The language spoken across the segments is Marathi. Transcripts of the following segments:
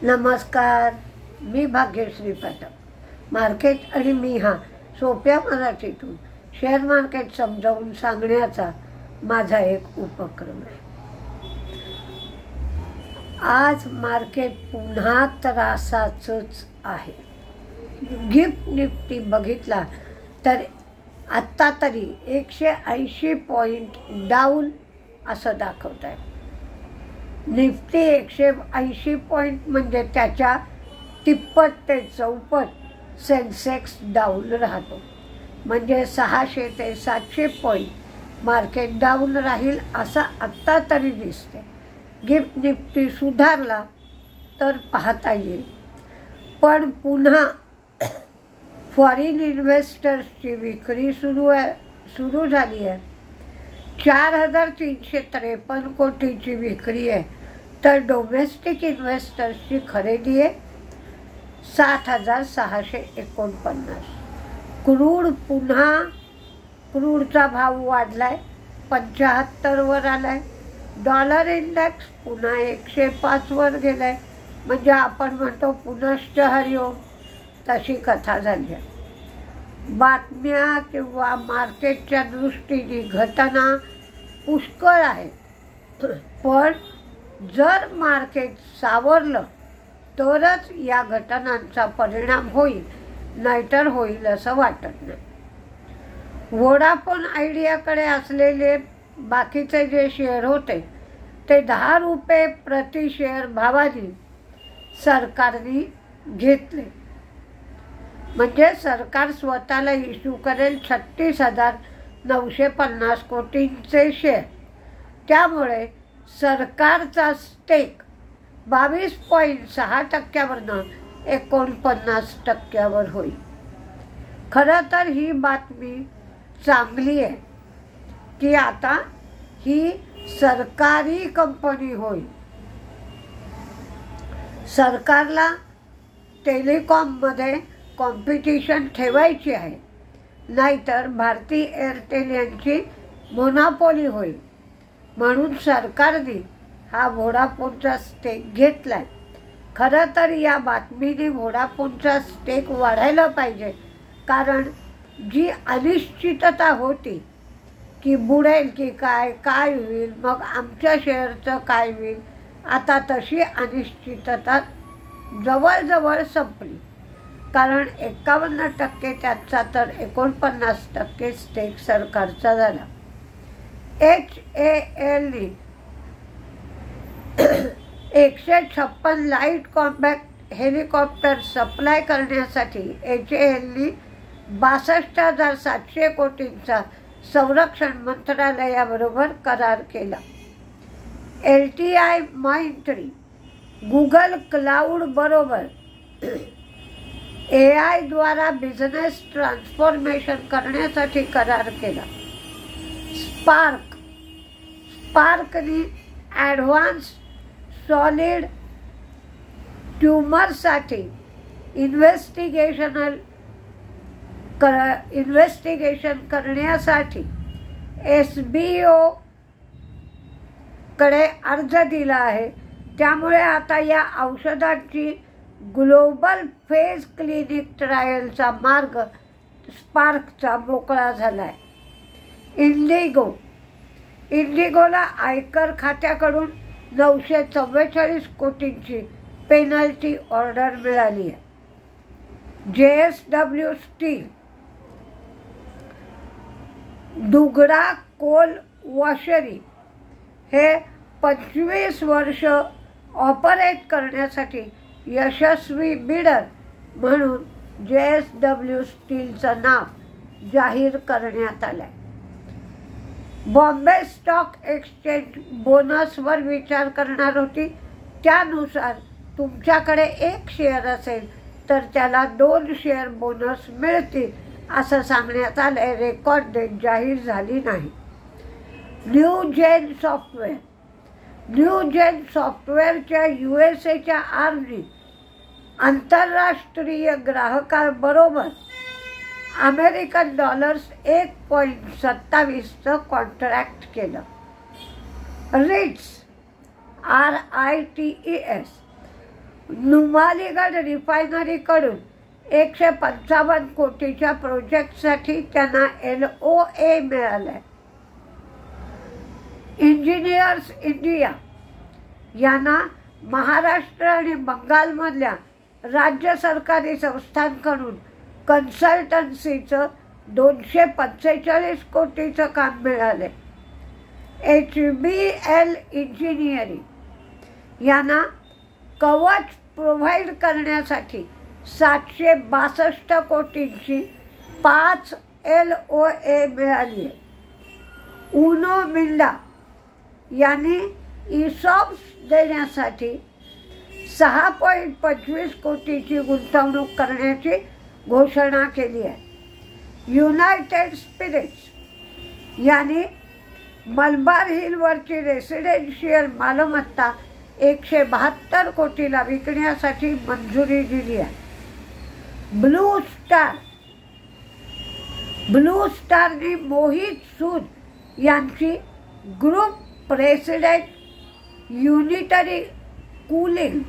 नमस्कार, मी भाग्यश्री पाठक. मार्केट आणि मी हा सोप्या मराठीतून शेअर मार्केट समजावून सांगण्याचा माझा एक उपक्रम आहे. आज मार्केट पुन्हा त्रासाचंच आहे. गिफ्ट निफ्टी बघितला तर आत्ता तरी 180 पॉईंट डाऊन असं दाखवत आहे. निफ्टी 180 पॉईंट म्हणजे त्याच्या तिप्पट ते चौपट सेन्सेक्स डाऊन राहतो. म्हणजे 600 ते 700 पॉईंट मार्केट डाऊन राहील असं आत्ता तरी दिसते. गिफ्ट निफ्टी सुधारला तर पाहता येईल. पण पुन्हा फॉरेन इन्व्हेस्टर्सची विक्री सुरू झाली आहे. 4353 कोटीची विक्री आहे, तर डोमेस्टिक इन्व्हेस्टर्सची खरेदी आहे 7649. क्रूडचा भाव वाढलाय, 75 वर आलाय. डॉलर इंडेक्स पुन्हा 105 वर गेलाय. म्हणजे आपण म्हणतो पुनश्च हरिओम, तशी कथा झाली आहे. बातम्या किंवा मार्केटच्या दृष्टीने घटना पुष्कळ आहेत, पण जर मार्केट सावरलं तरच या घटनांचा परिणाम होईल, नाहीतर होईल असं वाटत नाही. व्होडाफोन आयडियाकडे असलेले बाकीचे जे शेअर होते ते 10 रुपये प्रति शेअर भावाने सरकारने घेतले. म्हणजे सरकार स्वतःला इश्यू करेल 36,950 कोटींचे शेअर. त्यामुळे सरकारचा स्टेक 22.6% 49% होईल. खरं तर ही बातमी चांगली आहे की आता ही सरकारी कंपनी होईल. सरकारला टेलिकॉममध्ये कॉम्पिटिशन ठेवायची आहे, नाहीतर भारती एअरटेल यांची मोनोपोली होईल. म्हणून सरकारने हा व्होडाफोनचा स्टेक घेतलाय. खरं तर या बातमीने व्होडाफोनचा स्टेक वाढायला पाहिजे, कारण जी अनिश्चितता होती की बुडेल की काय होईल, मग आमच्या शेअरचं काय होईल, आता तशी अनिश्चितता जवळजवळ संपली. कारण 51% त्यांचा तर 49% स्टेक सरकारचा झाला. HALने 156 लाईट कॉम्बॅट हेलिकॉप्टर सप्लाय करण्यासाठी HALने 62,700 कोटींचा संरक्षण मंत्रालयाबरोबर करार केला. LTI माइंट्री गुगल क्लाउड बरोबर AI द्वारा बिझनेस ट्रान्सफॉर्मेशन करण्यासाठी करार केला. स्पार्कने ॲडव्हान्स सॉलिड ट्यूमरसाठी इन्व्हेस्टिगेशन करण्यासाठी SBO कडे अर्ज दिला आहे. त्यामुळे आता या औषधांची ग्लोबल फेज क्लिनिक ट्रायलचा मार्ग स्पार्कचा मोकळा झाला आहे. इंडिगोला आयकर खात्याकडून 944 कोटींची पेनल्टी ऑर्डर मिळाली आहे. JSW स्टील दुगडा कोल वॉशरी हे 25 वर्ष ऑपरेट करण्यासाठी यशस्वी बिडर म्हणून JSW स्टीलचं नाव जाहीर करण्यात आलं आहे. बॉम्बे स्टॉक एक्सचेंज बोनसवर विचार करणार होती. त्यानुसार तुमच्याकडे 1 शेअर असेल तर त्याला 2 शेअर बोनस मिळतील असं सांगण्यात आलं आहे. रेकॉर्ड डेट जाहीर झाली नाही. न्यू जेन सॉफ्टवेअरच्या USAच्या आर्मनी आंतरराष्ट्रीय ग्राहकांबरोबर अमेरिकन डॉलर्स 1.27चं कॉन्ट्रॅक्ट केलं. RITES नुमालीगड रिफायनरीकडून 155 कोटीच्या प्रोजेक्टसाठी त्यांना LOA मिळालाय. इंजिनियर्स इंडिया यांना महाराष्ट्र आणि बंगालमधल्या राज्य सरकारी संस्थांकडून कन्सल्टन्सीचं 245 कोटीचं काम मिळाले. HBL इंजिनिअरिंग यांना कवच प्रोव्हाइड करण्यासाठी 762 कोटींची 5 LOA मिळाली आहे. उनो मिंडा यांनी ESOPs देण्यासाठी 6.25 कोटीची गुंतवणूक करण्याची घोषणा केली आहे. युनायटेड स्पिरिट्स यांनी मलबार हिलवरची रेसिडेन्शियल मालमत्ता 172 कोटीला विकण्यासाठी मंजुरी दिली आहे. ब्लू स्टारने मोहित सूद यांची ग्रुप प्रेसिडेंट युनिटरी कूलिंग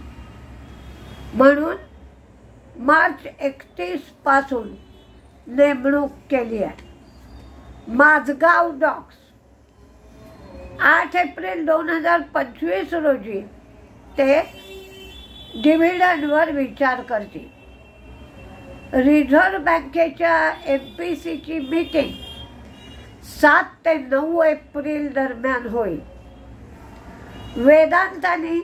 म्हणून मार्च 31 पासून नेमणूक केली आहे. माझगाव डॉक्स 8 एप्रिल 2025 रोजी ते डिव्हिडंडवर विचार करतील. रिझर्व्ह बँकेच्या MPCची मीटिंग 7 ते 9 एप्रिल दरम्यान होईल. वेदांताने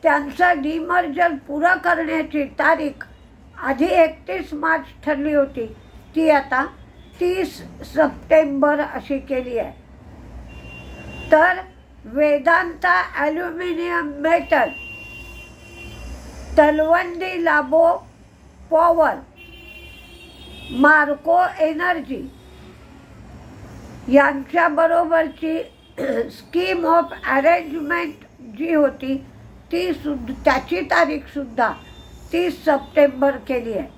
त्यांचं डिमर्जर पुरं करण्याची तारीख आधी 31 मार्च ठरली होती, ती आता 30 सप्टेंबर अशी केली आहे. तर Vedanta aluminium metal, Talwandi Sabo power, Marco energy यांच्याबरोबरची स्कीम ऑफ अरेंजमेंट जी होती त्याची तारीखसुद्धा 30 सप्टेंबर केली आहे.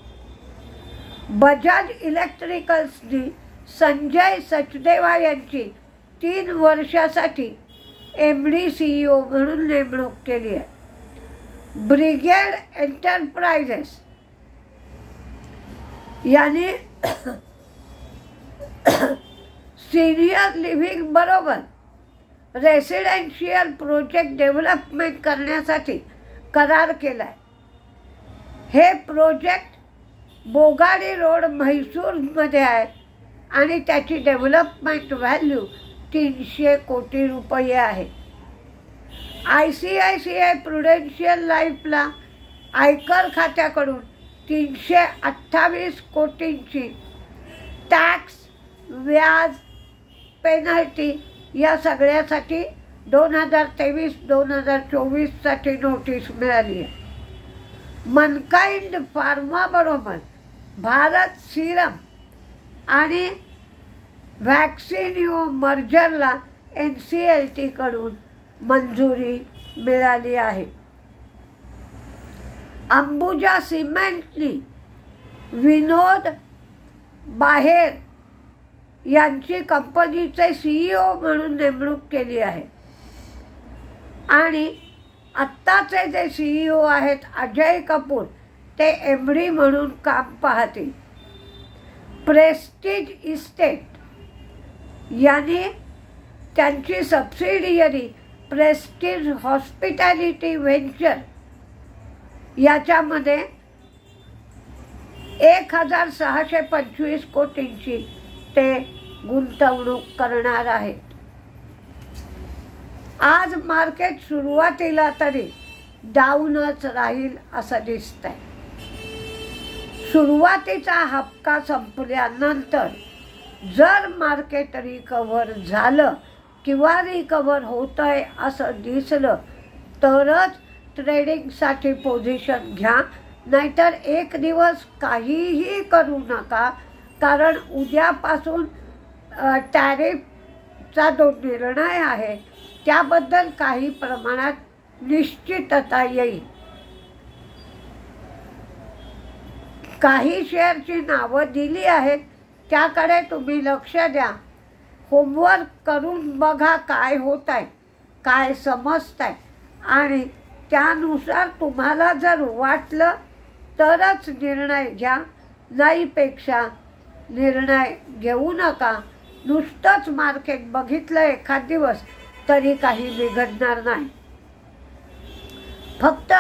बजाज इलेक्ट्रिकल्सनी संजय सचदेवा यांची 3 वर्षासाठी MD CEO म्हणून नेमणूक केली आहे. ब्रिगेड एंटरप्राइजेस यांनी सिनियर लिव्हिंग बरोबर रेसिडेन्शियल प्रोजेक्ट डेव्हलपमेंट करण्यासाठी करार केला आहे. हे प्रोजेक्ट बोगाडी रोड म्हैसूरमध्ये आहे आणि त्याची डेव्हलपमेंट व्हॅल्यू 300 कोटी रुपये आहे. ICICI प्रुडेन्शियल लाईफला आयकर खात्याकडून 328 कोटींची टॅक्स, व्याज, पेनल्टी या सगळ्यासाठी 2023-2024 साठी नोटीस मिळाली आहे. मनकाइंड फार्माबरोबर भारत सिरम आणि व्हॅक्सिनिओ मर्जरला NCLT कडून मंजुरी मिळाली आहे. अंबुजा सिमेंटनी विनोद बाहेर यांची कंपनीचे CEO म्हणून नेमणूक केली आहे आणि आत्ताचे जे CEO आहेत अजय कपूर ते MD म्हणून काम पाहतील. प्रेस्टीज इस्टेट यांनी त्यांची सबसिडियरी प्रेस्टीज हॉस्पिटॅलिटी व्हेंचर याच्यामध्ये 1625 कोटींची ते गुंतवणूक करणार आहेत. आज मार्केट सुरुवातीला तरी डाऊनच राहील असं दिसतंय. सुरुवातीचा हप्का संपल्यानंतर जर मार्केट रिकव्हर झालं किंवा रिकव्हर होतंय असं दिसलं तरच ट्रेडिंगसाठी पोझिशन घ्या, नाहीतर एक दिवस काहीही करू नका. कारण उद्यापासून टॅरिफचा जो निर्णय आहे त्याबद्दल काही प्रमाणात निश्चितता येईल. काही शेअरची नावं दिली आहेत त्याकडे तुम्ही लक्ष द्या. होमवर्क करून बघा काय होत आहे, काय समजत आहे आणि त्यानुसार तुम्हाला जर वाटलं तरच निर्णय घ्या, नाहीपेक्षा निर्णय घेऊ नका. नुसतंच मार्केट बघितलं एखाद दिवस तरी काही बिघडणार नाही. फक्त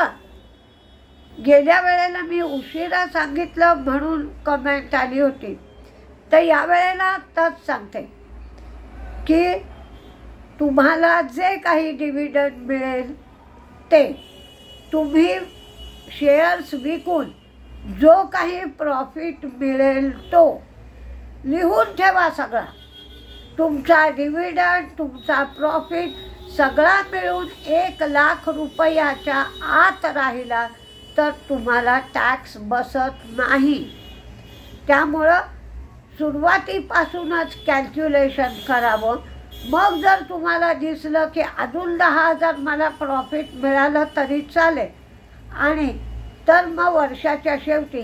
गेल्या वेळेला मी उशिरा सांगितलं म्हणून कमेंट आली होती, तर यावेळेला आत्ताच सांगते की तुम्हाला जे काही डिव्हिडंड मिळेल ते तुम्ही शेअर्स विकून जो काही प्रॉफिट मिळेल तो लिहून ठेवा. सगळा तुमचा डिव्हिडंड, तुमचा प्रॉफिट सगळा मिळून 1,00,000 रुपयाच्या आत राहिला तर तुम्हाला टॅक्स बसत नाही. त्यामुळं सुरुवातीपासूनच कॅल्क्युलेशन करावं. मग जर तुम्हाला दिसलं की अजून 10,000 मला प्रॉफिट मिळालं तरी चालेल आणि तर मग वर्षाच्या शेवटी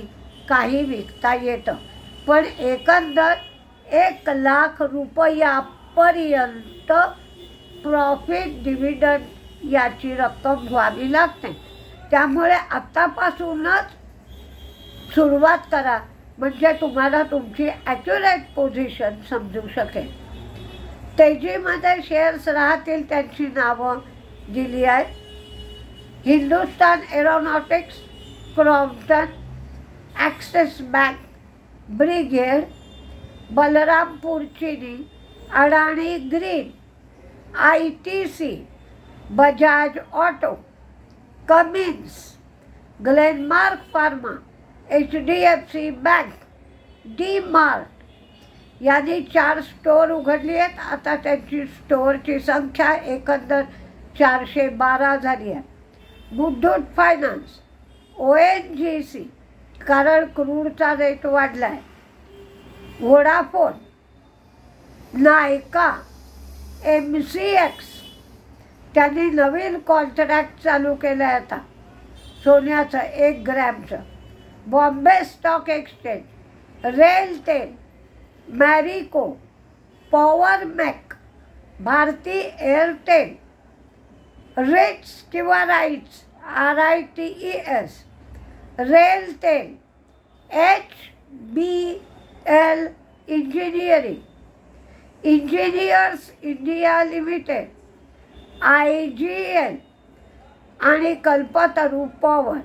काही विकता येतं. पण एकंदर 1,00,000 रुपयापर्यंत प्रॉफिट डिव्हिडंड याची रक्कम व्हावी लागते. त्यामुळे आत्तापासूनच सुरुवात करा, म्हणजे तुम्हाला तुमची ॲक्युरेट पोझिशन समजू शकेल. तेजीमध्ये शेअर्स राहतील त्यांची नावं दिली आहेत. Hindustan aeronautics, Crompton, axis bank, brigade, Balrampur चिनी, अडाणी green, ITC, Bajaj auto, Cummins, Glenmark pharma, HDFC bank, DMart यांनी 4 स्टोअर उघडली आहेत. आता त्यांची स्टोअरची संख्या एकंदर 412 झाली आहे. मुथूट फायनान्स, ONGC कारण क्रूडचा रेट वाढला आहे, वोडाफोन, नायका, MCX त्यांनी नवीन कॉन्ट्रॅक्ट चालू केलं आहे आता सोन्याचं 1 ग्रॅमचं, बॉम्बे स्टॉक एक्सचेंज, रेलटेल, मॅरिको, पॉवरमॅक, भारती एअरटेल, रिट्स किंवा RITES RITES, RailTel, HBL engineering, engineers India limited, IGL आणि कल्पतरू पॉवर.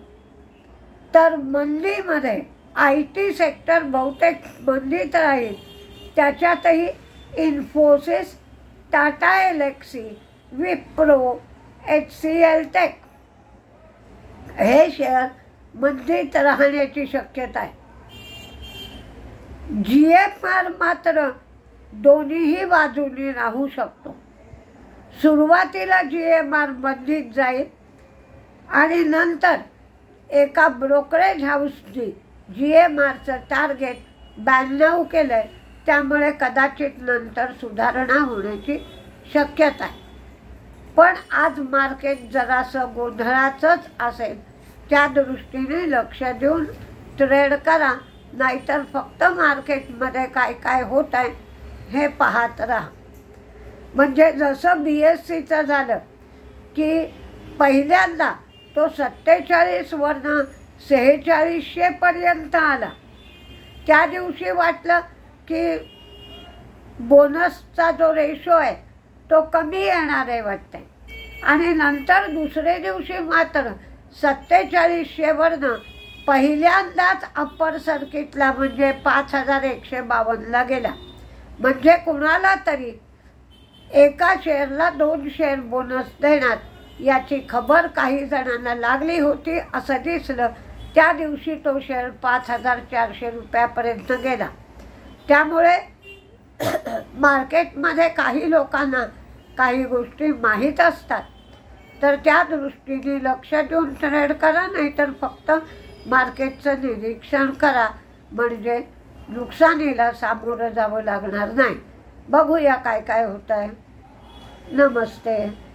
तर मंदीमध्ये IT सेक्टर बहुतेक मंदीत राहील. त्याच्यातही इन्फोसिस, टाटा एलेक्सी, विप्रो, HCL टेक हे शेअर मंदीत राहण्याची शक्यता आहे. GMR मात्र दोन्हीही बाजूनी राहू शकतो. सुरुवातीला GMR मंदीत जाईल आणि नंतर एका ब्रोकरेज हाऊसनी GMRचं टार्गेट 92 केलं आहे. त्यामुळे कदाचित नंतर सुधारणा होण्याची शक्यता आहे. पण आज मार्केट जरासं गोंधळाचंच असेल. त्या दृष्टीने लक्ष देऊन ट्रेड करा, नाहीतर फक्त मार्केटमध्ये काय काय होत आहे हे पाहत राहा. म्हणजे जसं BSCचं झालं की पहिल्यांदा तो 47 वरनं 4600 पर्यंत आला. त्या दिवशी वाटलं की बोनसचा जो रेशो आहे तो कमी येणार आहे वाटते. आणि नंतर दुसरे दिवशी मात्र 4700 वरनं पहिल्यांदाच अप्पर सर्किटला म्हणजे 5152ला गेला. म्हणजे कुणाला तरी एका शेअरला 2 शेअर बोनस देणार याची खबर काही जणांना लागली होती असं दिसलं. त्या दिवशी तो शेअर 5400 रुपयापर्यंत गेला. त्यामुळे मार्केटमध्ये काही लोकांना काही गोष्टी माहीत असतात, तर त्या दृष्टीने लक्ष देऊन ट्रेड करा, नाहीतर फक्त मार्केटचं निरीक्षण करा, म्हणजे नुकसानीला सामोरं जावं लागणार नाही. बघूया काय काय होतं आहे. नमस्ते.